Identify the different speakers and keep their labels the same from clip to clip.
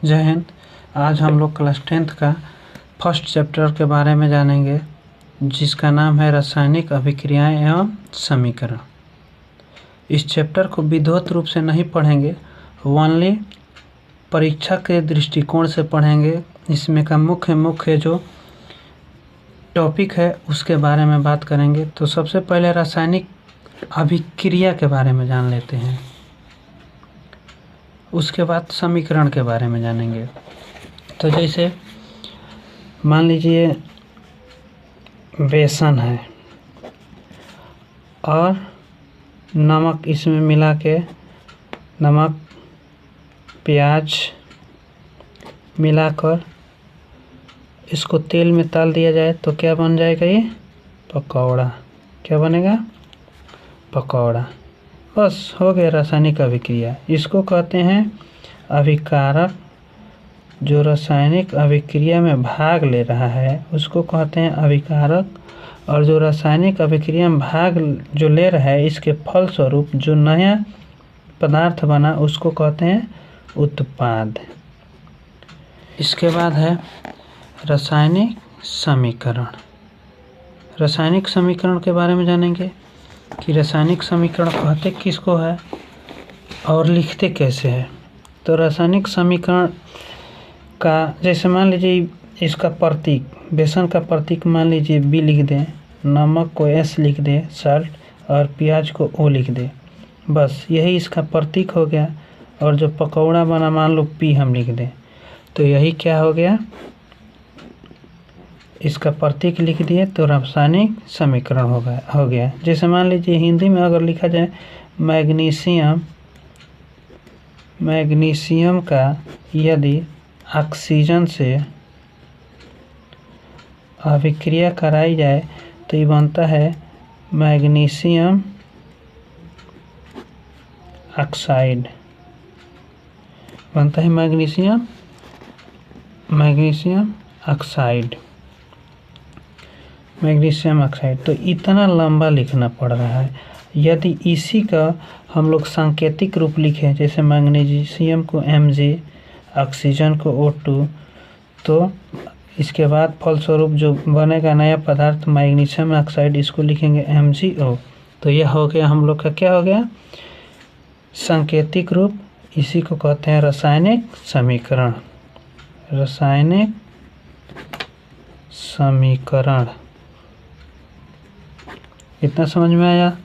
Speaker 1: जय हिंद। आज हम लोग क्लास 10th का फर्स्ट चैप्टर के बारे में जानेंगे, जिसका नाम है रासायनिक अभिक्रियाएं एवं समीकरण। इस चैप्टर को विधिवत रूप से नहीं पढ़ेंगे, ओनली परीक्षा के दृष्टिकोण से पढ़ेंगे। इसमें का मुख्य जो टॉपिक है उसके बारे में बात करेंगे। तो सबसे पहले रासायनिक अभिक्रिया के बारे में जान लेते हैं, उसके बाद समीकरण के बारे में जानेंगे। तो जैसे मान लीजिए बेसन है और नमक इसमें मिला के, नमक प्याज मिलाकर इसको तेल में तल दिया जाए तो क्या बन जाएगा? ये पकौड़ा। क्या बनेगा? पकौड़ा। बस हो गया रासायनिक अभिक्रिया। इसको कहते हैं अभिकारक। जो रासायनिक अभिक्रिया में भाग ले रहा है उसको कहते हैं अभिकारक, और जो रासायनिक अभिक्रिया में भाग जो ले रहा है इसके फलस्वरूप जो नया पदार्थ बना उसको कहते हैं उत्पाद। इसके बाद है रासायनिक समीकरण। रासायनिक समीकरण के बारे में जानेंगे कि रासायनिक समीकरण कहते किसको है और लिखते कैसे है। तो रासायनिक समीकरण का जैसे मान लीजिए इसका प्रतीक, बेसन का प्रतीक मान लीजिए बी लिख दें, नमक को एस लिख दें, साल्ट, और प्याज को ओ लिख दें। बस यही इसका प्रतीक हो गया। और जो पकौड़ा बना मान लो पी हम लिख दें, तो यही क्या हो गया? इसका प्रतीक लिख दिए तो रासायनिक समीकरण हो गया। जैसे मान लीजिए हिंदी में अगर लिखा जाए मैग्नीशियम, मैग्नीशियम का यदि ऑक्सीजन से अभिक्रिया कराई जाए तो ये बनता है मैग्नीशियम ऑक्साइड। बनता है मैग्नीशियम ऑक्साइड, मैग्नीशियम ऑक्साइड। तो इतना लंबा लिखना पड़ रहा है। यदि इसी का हम लोग सांकेतिक रूप लिखें, जैसे मैग्नीशियम को Mg, ऑक्सीजन को O2, तो इसके बाद फलस्वरूप जो बनेगा नया पदार्थ मैग्नीशियम ऑक्साइड, इसको लिखेंगे MgO। तो यह हो गया हम लोग का, क्या हो गया? सांकेतिक रूप। इसी को कहते हैं रासायनिक समीकरण। रासायनिक समीकरण। इतना समझ में आया?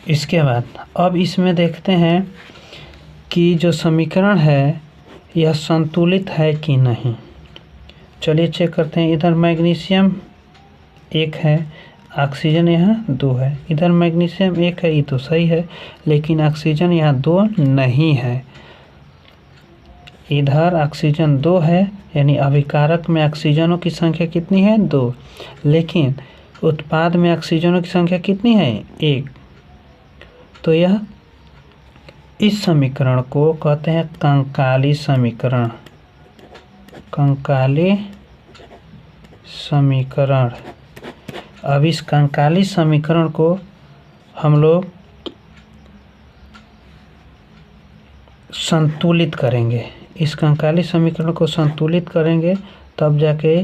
Speaker 1: इसके बाद अब इसमें देखते हैं कि जो समीकरण है यह संतुलित है कि नहीं। चलिए चेक करते हैं। इधर मैग्नीशियम 1 है, ऑक्सीजन यहाँ 2 है। इधर मैग्नीशियम 1 है, ये तो सही है, लेकिन ऑक्सीजन यहाँ 2 नहीं है। इधर ऑक्सीजन 2 है, यानी अभिकारक में ऑक्सीजनों की संख्या कितनी है? 2। लेकिन उत्पाद में ऑक्सीजनों की संख्या कितनी है? 1। तो यह इस समीकरण को कहते हैं कंकाली समीकरण। कंकाली समीकरण। अब इस कंकाली समीकरण को हम लोग संतुलित करेंगे। इस कंकाली समीकरण को संतुलित करेंगे तब जाके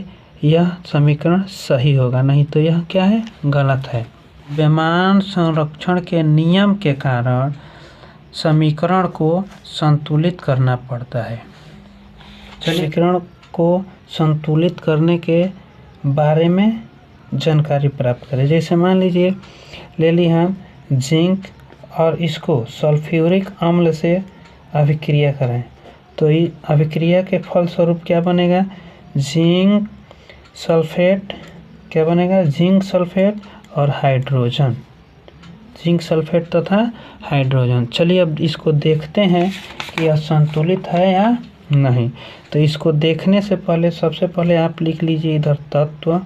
Speaker 1: यह समीकरण सही होगा, नहीं तो यह क्या है? गलत है। द्रव्यमान संरक्षण के नियम के कारण समीकरण को संतुलित करना पड़ता है। समीकरण को संतुलित करने के बारे में जानकारी प्राप्त करें। जैसे मान लीजिए ले ली हम जिंक और इसको सल्फ्यूरिक अम्ल से अभिक्रिया करें, तो ये अभिक्रिया के फलस्वरूप क्या बनेगा? Zinc sulphate. क्या बनेगा? जिंक सल्फेट और हाइड्रोजन। जिंक सल्फेट तथा हाइड्रोजन। चलिए अब इसको देखते हैं कि यह संतुलित है या नहीं। तो इसको देखने से पहले सबसे पहले आप लिख लीजिए इधर तत्व,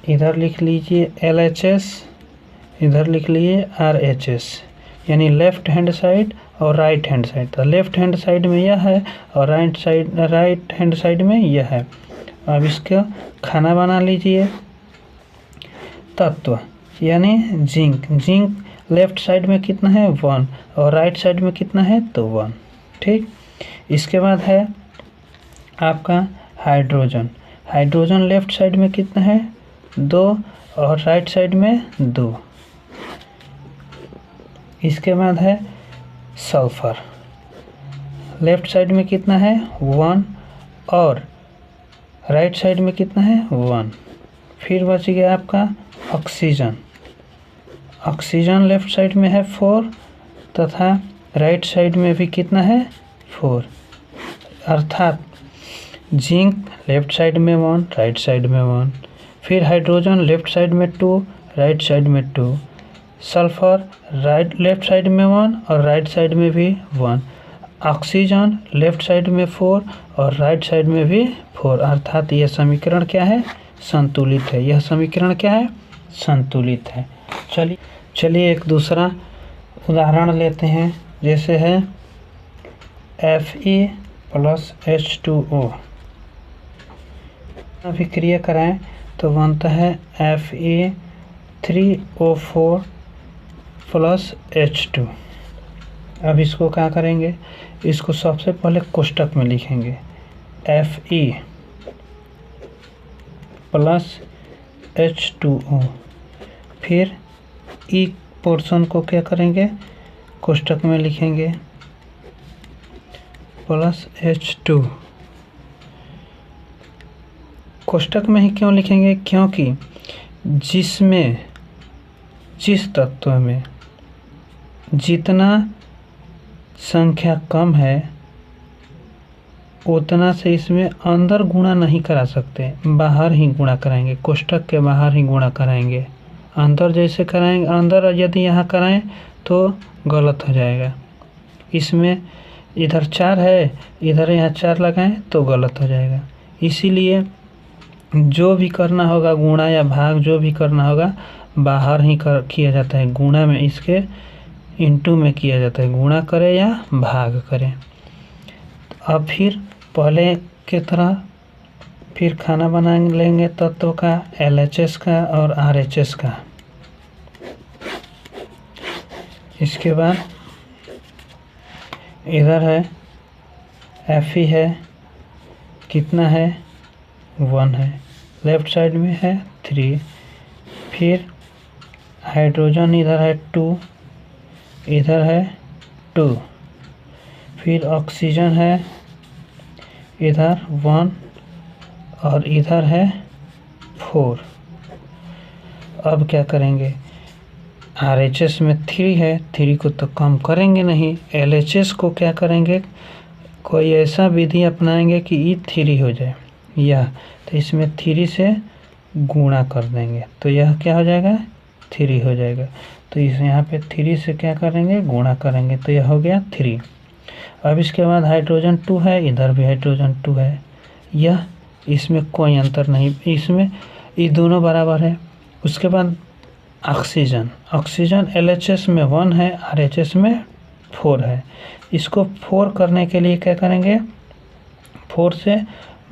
Speaker 1: इधर लिख लीजिए LHS, इधर लिख लीजिए RHS, यानी लेफ्ट हैंड साइड और राइट हैंड साइड। तो लेफ्ट हैंड साइड में यह है और राइट हैंड साइड में यह है। अब इसका खाना बना लीजिए। तत्व यानी जिंक। जिंक लेफ्ट साइड में कितना है? 1, और राइट साइड में कितना है? तो 1। ठीक। इसके बाद है आपका हाइड्रोजन। हाइड्रोजन लेफ्ट साइड में कितना है 2 और राइट साइड में 2। इसके बाद है सल्फर, लेफ्ट साइड में कितना है 1 और राइट साइड में कितना है 1। फिर बच गया आपका ऑक्सीजन। ऑक्सीजन लेफ्ट साइड में है 4 तथा राइट साइड में भी कितना है 4, अर्थात जिंक लेफ्ट साइड में 1 राइट साइड में 1। फिर हाइड्रोजन लेफ्ट साइड में 2 राइट साइड में 2। सल्फर लेफ्ट साइड में 1 और राइट साइड में भी 1। ऑक्सीजन लेफ्ट साइड में 4 और राइट साइड में भी 4, अर्थात यह समीकरण क्या है संतुलित है। यह समीकरण क्या है संतुलित है। चलिए एक दूसरा उदाहरण लेते हैं, जैसे है Fe+H2O। अभिक्रिया कराएं तो बनता है Fe3O4+H2। अब इसको क्या करेंगे, इसको सबसे पहले कोष्टक में लिखेंगे Fe+H2O, फिर ई पोर्शन को क्या करेंगे कोष्टक में लिखेंगे +H2। कोष्टक में ही क्यों लिखेंगे, क्योंकि जिस तत्व में जितना संख्या कम है उतना से इसमें अंदर गुणा नहीं करा सकते, बाहर ही गुणा कराएंगे, कोष्टक के बाहर ही गुणा कराएंगे। अंदर जैसे कराएंगे, अंदर यदि यहाँ कराएं तो गलत हो जाएगा। इसमें इधर 4 है, इधर यहाँ 4 लगाएं तो गलत हो जाएगा। इसीलिए जो भी करना होगा गुणा या भाग जो भी करना होगा बाहर ही किया जाता है, गुणा में इसके इंटू में किया जाता है, गुणा करें या भाग करें। अब फिर पहले की तरह फिर खाना बना लेंगे तत्व का LHS का और RHS का। इसके बाद इधर है Fe है, कितना है 1 है, लेफ्ट साइड में है 3। फिर हाइड्रोजन इधर है 2, इधर है 2। फिर ऑक्सीजन है इधर 1 और इधर है 4। अब क्या करेंगे, RHS में 3 है, 3 को तो कम करेंगे नहीं, LHS को क्या करेंगे कोई ऐसा विधि अपनाएंगे कि ये 3 हो जाए, यह तो इसमें 3 से गुणा कर देंगे तो यह क्या हो जाएगा 3 हो जाएगा। तो इस यहाँ पे 3 से क्या करेंगे गुणा करेंगे तो यह हो गया 3। अब इसके बाद हाइड्रोजन 2 है, इधर भी हाइड्रोजन 2 है, यह इसमें कोई अंतर नहीं, इसमें ये दोनों बराबर है। उसके बाद ऑक्सीजन LHS में 1 है, RHS में 4 है। इसको 4 करने के लिए क्या करेंगे 4 से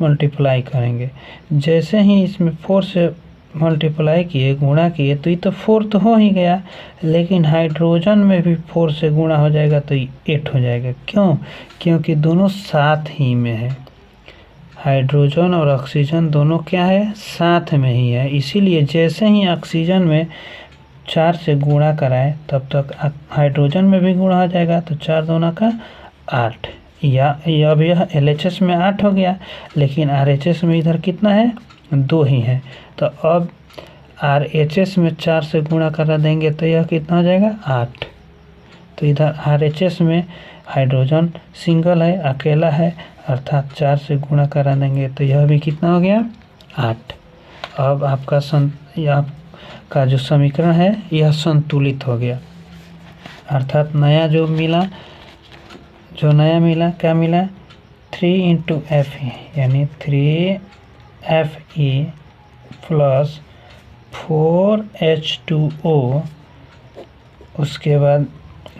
Speaker 1: मल्टीप्लाई करेंगे। जैसे ही इसमें 4 से मल्टीप्लाई किए गुणा किए तो ये तो 4 तो हो ही गया, लेकिन हाइड्रोजन में भी 4 से गुणा हो जाएगा तो 8 हो जाएगा। क्यों, क्योंकि दोनों साथ ही में है, हाइड्रोजन और ऑक्सीजन दोनों क्या है साथ में ही है। इसीलिए जैसे ही ऑक्सीजन में 4 से गुणा कराए तब तक हाइड्रोजन में भी गुणा हो जाएगा, तो 4 दूना का 8। या अब यह LHS में 8 हो गया, लेकिन RHS में इधर कितना है 2 ही है, तो अब RHS में 4 से गुणा करा देंगे तो यह कितना हो जाएगा 8। तो इधर RHS में हाइड्रोजन सिंगल है, अकेला है, अर्थात 4 से गुणा करा देंगे तो यह भी कितना हो गया 8। अब आपका जो समीकरण है यह संतुलित हो गया, अर्थात जो नया मिला क्या मिला 3 × Fe यानी 3Fe + 4H2O। उसके बाद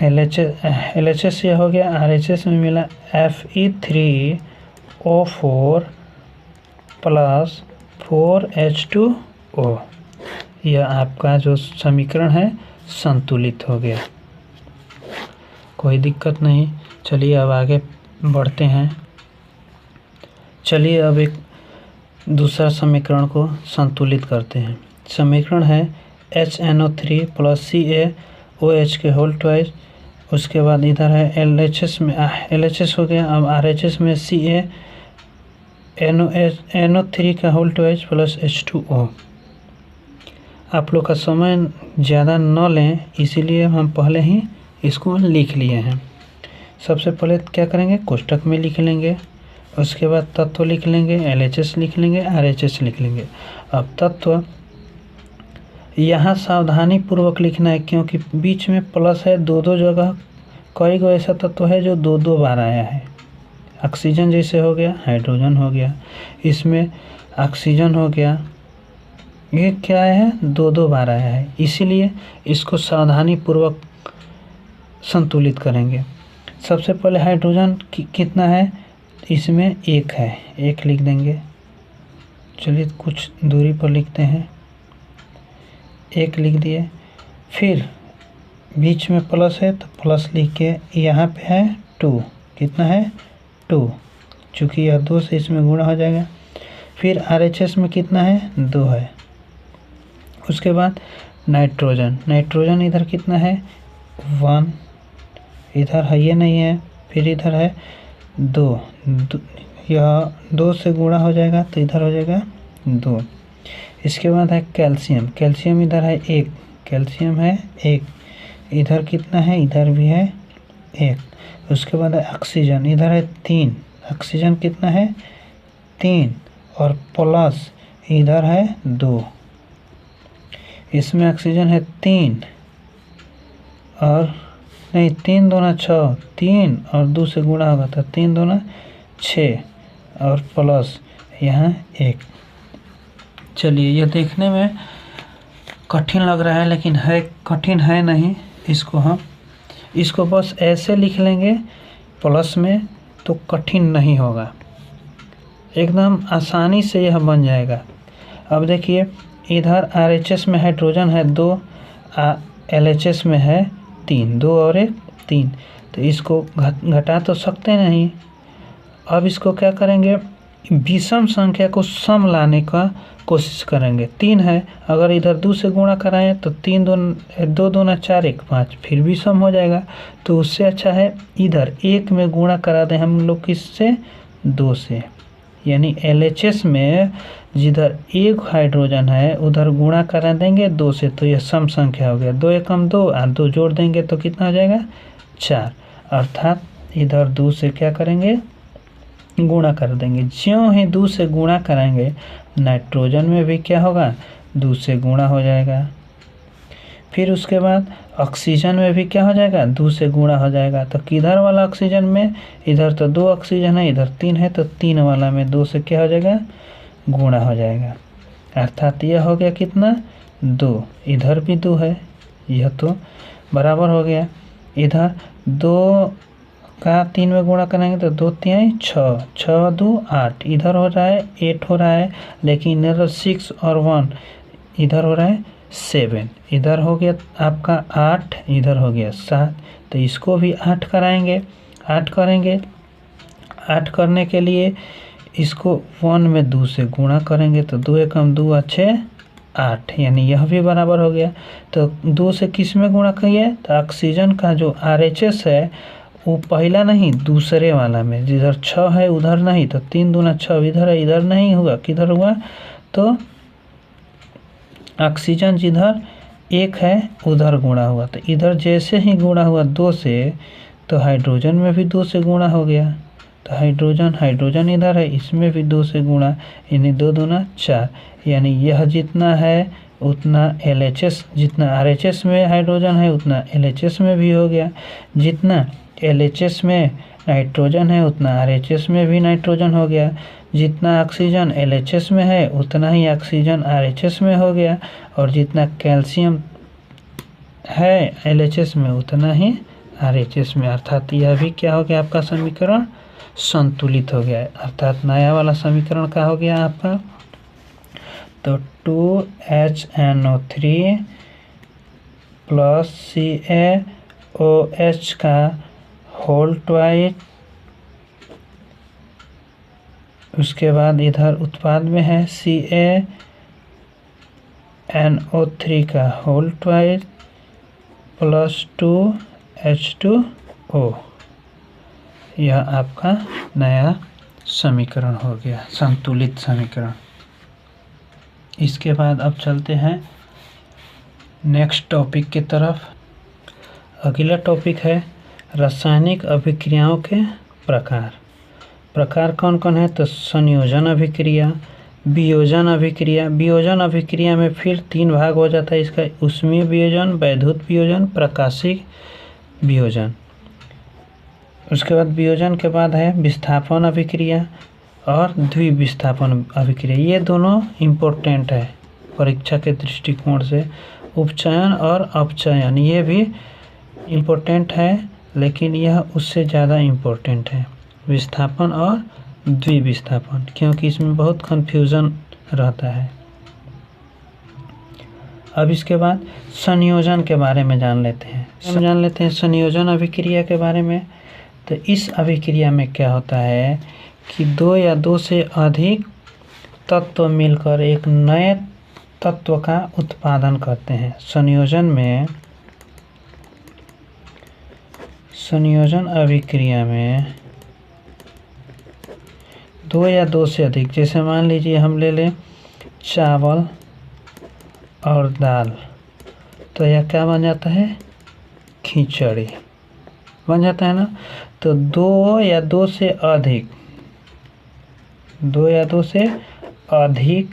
Speaker 1: LHS से हो गया, RHS में मिला Fe3O4 + 4H2O। यह आपका जो समीकरण है संतुलित हो गया, कोई दिक्कत नहीं। चलिए अब आगे बढ़ते हैं। चलिए अब एक दूसरा समीकरण को संतुलित करते हैं। समीकरण है HNO3 + CaOH के होल ट्वाइस। उसके बाद इधर है LHS में LHS हो गया। अब RHS में CaNO3 का होल ट्वाइस प्लस H2O। आप लोग का समय ज़्यादा न लें, इसीलिए हम पहले ही इसको लिख लिए हैं। सबसे पहले क्या करेंगे, कोष्ठक में लिख लेंगे। उसके बाद तत्व लिख लेंगे, LHS लिख लेंगे, RHS लिख लेंगे। अब तत्व यहाँ सावधानी पूर्वक लिखना है, क्योंकि बीच में प्लस है। दो जगह कई गो ऐसा तत्व है जो दो बार आया है। ऑक्सीजन जैसे हो गया, हाइड्रोजन हो गया, इसमें ऑक्सीजन हो गया, ये क्या है, दो बार आया है। इसीलिए इसको सावधानी पूर्वक संतुलित करेंगे। सबसे पहले हाइड्रोजन कितना है, इसमें 1 है, 1 लिख देंगे। चलिए कुछ दूरी पर लिखते हैं, 1 लिख दिए। फिर बीच में प्लस है तो प्लस लिख के यहाँ पे है 2, कितना है 2, चूँकि यह 2 से इसमें गुणा हो जाएगा। फिर RHS में कितना है, 2 है। उसके बाद नाइट्रोजन इधर कितना है, 1, इधर है ये नहीं है। फिर इधर है 2, यह 2 से गुणा हो जाएगा तो इधर हो जाएगा 2। इसके बाद है कैल्शियम इधर है 1, कैल्शियम है 1, इधर कितना है, इधर भी है 1। उसके बाद है ऑक्सीजन, इधर है 3, ऑक्सीजन कितना है 3, और प्लस इधर है 2, इसमें ऑक्सीजन है 3 और नहीं, 3 दूना 6, 3 और 2 से गुणा होगा तो 3 दूना 6 और प्लस यहाँ 1। चलिए यह देखने में कठिन लग रहा है, लेकिन कठिन है नहीं। इसको बस ऐसे लिख लेंगे प्लस में, तो कठिन नहीं होगा, एकदम आसानी से यह बन जाएगा। अब देखिए इधर RHS में हाइड्रोजन है 2, LHS में है 3, 2 और 1 3, तो इसको घटा तो सकते नहीं। अब इसको क्या करेंगे, विषम संख्या को सम लाने का कोशिश करेंगे। 3 है, अगर इधर 2 से गुणा कराएं तो 2 दूना 4 1 5, फिर भी सम हो जाएगा। तो उससे अच्छा है इधर 1 में गुणा करा दें हम लोग, किससे, 2 से। यानी LHS में जिधर 1 हाइड्रोजन है उधर गुणा करा देंगे 2 से, तो यह सम संख्या हो गया। 2 एकम 2 और 2 जोड़ देंगे तो कितना हो जाएगा, 4। अर्थात इधर 2 से क्या करेंगे, गुणा कर देंगे। ज्यों ही 2 से गुणा कराएंगे, नाइट्रोजन में भी क्या होगा, 2 से गुणा हो जाएगा। फिर उसके बाद ऑक्सीजन में भी क्या हो जाएगा, 2 से गुणा हो जाएगा। तो किधर वाला ऑक्सीजन में, इधर तो 2 ऑक्सीजन है, इधर 3 है, तो 3 वाला में 2 से क्या हो जाएगा, गुणा हो जाएगा। अर्थात यह हो गया कितना, 2, इधर भी 2 है, यह तो बराबर हो गया। इधर 2 का 3 में गुणा करेंगे तो 2 3 6, 6 2 8, इधर हो रहा है 8 हो रहा है, लेकिन इधर 6 और 1, इधर हो रहा है 7, इधर हो गया आपका 8, इधर हो गया 7, तो इसको भी 8 कराएंगे। 8 करेंगे, 8 करने के लिए इसको 1 में 2 से गुणा करेंगे तो 2 एकम 2 अच्छे 8, यानी यह भी बराबर हो गया। तो 2 से किस में गुणा किए, तो ऑक्सीजन का जो RHS है वो पहला नहीं, दूसरे वाला में, जिधर 6 है उधर नहीं, तो 3 दूना 6 इधर है, इधर नहीं हुआ, किधर हुआ, तो ऑक्सीजन जिधर 1 है उधर गुणा हुआ। तो इधर जैसे ही गुणा हुआ 2 से, तो हाइड्रोजन में भी 2 से गुणा हो गया। तो हाइड्रोजन इधर है, इसमें भी 2 से गुणा, यानी 2 दूना 4, यानी यह जितना है उतना LHS, जितना RHS में हाइड्रोजन है उतना LHS में भी हो गया। जितना LHS में नाइट्रोजन है उतना RHS में भी नाइट्रोजन हो गया। जितना ऑक्सीजन LHS में है उतना ही ऑक्सीजन RHS में हो गया, और जितना कैल्शियम है LHS में उतना ही RHS में। अर्थात यह भी क्या हो गया, आपका समीकरण संतुलित हो गया है। अर्थात नया वाला समीकरण क्या हो गया आपका, तो 2HNO3 + CaOH का होल ट्वाइस उसके बाद इधर उत्पाद में है CaNO3 का होल ट्वाइस प्लस 2H2O। यह आपका नया समीकरण हो गया, संतुलित समीकरण। इसके बाद अब चलते हैं नेक्स्ट टॉपिक की तरफ। अगला टॉपिक है रासायनिक अभिक्रियाओं के प्रकार। प्रकार कौन कौन है? तो संयोजन अभिक्रिया, वियोजन अभिक्रिया। वियोजन अभिक्रिया में फिर 3 भाग हो जाता है इसका, ऊष्मीय वियोजन, वैद्युत वियोजन, प्रकाशिक वियोजन। उसके बाद वियोजन के बाद है विस्थापन अभिक्रिया और द्विविस्थापन अभिक्रिया। ये दोनों इम्पोर्टेंट है परीक्षा के दृष्टिकोण से। उपचयन और अपचयन ये भी इम्पोर्टेंट है, लेकिन यह उससे ज़्यादा इम्पोर्टेंट है, विस्थापन और द्विविस्थापन, क्योंकि इसमें बहुत कन्फ्यूज़न रहता है। अब इसके बाद संयोजन के बारे में जान लेते हैं। हम जान लेते हैं संयोजन अभिक्रिया के बारे में। तो इस अभिक्रिया में क्या होता है कि 2 या 2 से अधिक तत्व मिलकर एक नए तत्व का उत्पादन करते हैं। संयोजन अभिक्रिया में 2 या 2 से अधिक, जैसे मान लीजिए हम ले लें चावल और दाल, तो यह क्या बन जाता है? खिचड़ी बन जाता है ना। तो 2 या 2 से अधिक, 2 या 2 से अधिक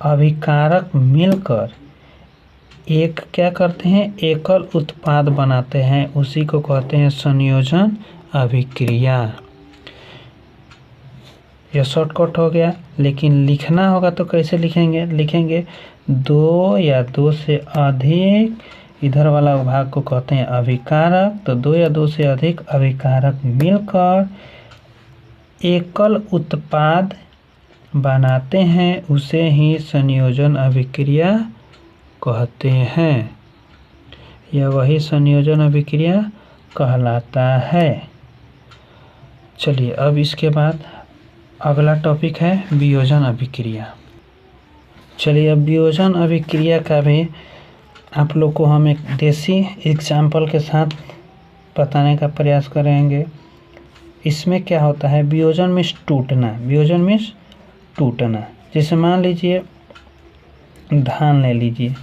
Speaker 1: अभिकारक मिलकर एक क्या करते हैं? एकल उत्पाद बनाते हैं, उसी को कहते हैं संयोजन अभिक्रिया। यह शॉर्टकट हो गया, लेकिन लिखना होगा तो कैसे लिखेंगे? लिखेंगे 2 या 2 से अधिक, इधर वाला भाग को कहते हैं अभिकारक। तो 2 या 2 से अधिक अभिकारक मिलकर एकल उत्पाद बनाते हैं, उसे ही संयोजन अभिक्रिया कहते हैं। यह वही संयोजन अभिक्रिया कहलाता है। चलिए अब इसके बाद अगला टॉपिक है वियोजन अभिक्रिया। चलिए अब वियोजन अभिक्रिया का भी आप लोग को हम एक देसी एग्जाम्पल के साथ बताने का प्रयास करेंगे। इसमें क्या होता है? वियोजन मीन्स टूटना, वियोजन मीन्स टूटना। जैसे मान लीजिए धान ले लीजिए।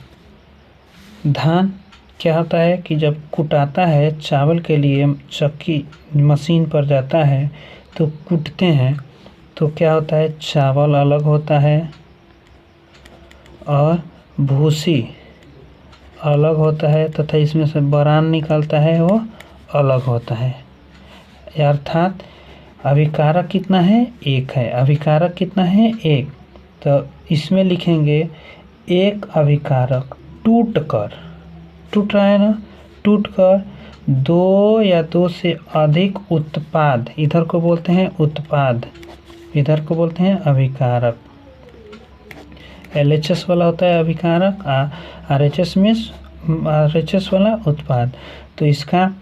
Speaker 1: धान क्या होता है कि जब कुटाता है चावल के लिए, चक्की मशीन पर जाता है तो कूटते हैं, तो क्या होता है? चावल अलग होता है और भूसी अलग होता है, तथा इसमें से बरान निकलता है, वो अलग होता है। अर्थात अभिकारक कितना है? 1 है। अभिकारक कितना है? 1। तो इसमें लिखेंगे एक अभिकारक टूट रहा है ना, टूटकर 2 या 2 से अधिक उत्पाद, इधर को बोलते हैं उत्पाद, इधर को बोलते हैं अभिकारक। LHS वाला होता है अभिकारक, RHS मीन्स RHS वाला उत्पाद। तो इसका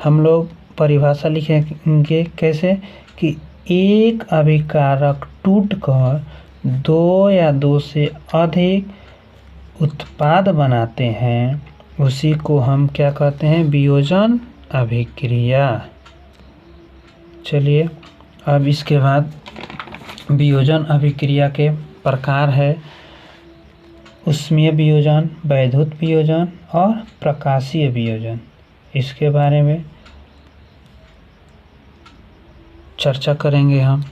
Speaker 1: हम लोग परिभाषा लिखेंगे कैसे कि एक अभिकारक टूटकर 2 या 2 से अधिक उत्पाद बनाते हैं, उसी को हम क्या कहते हैं? वियोजन अभिक्रिया। चलिए अब इसके बाद वियोजन अभिक्रिया के प्रकार है ऊष्मीय वियोजन, वैद्युत वियोजन और प्रकाशीय वियोजन। इसके बारे में चर्चा करेंगे हम।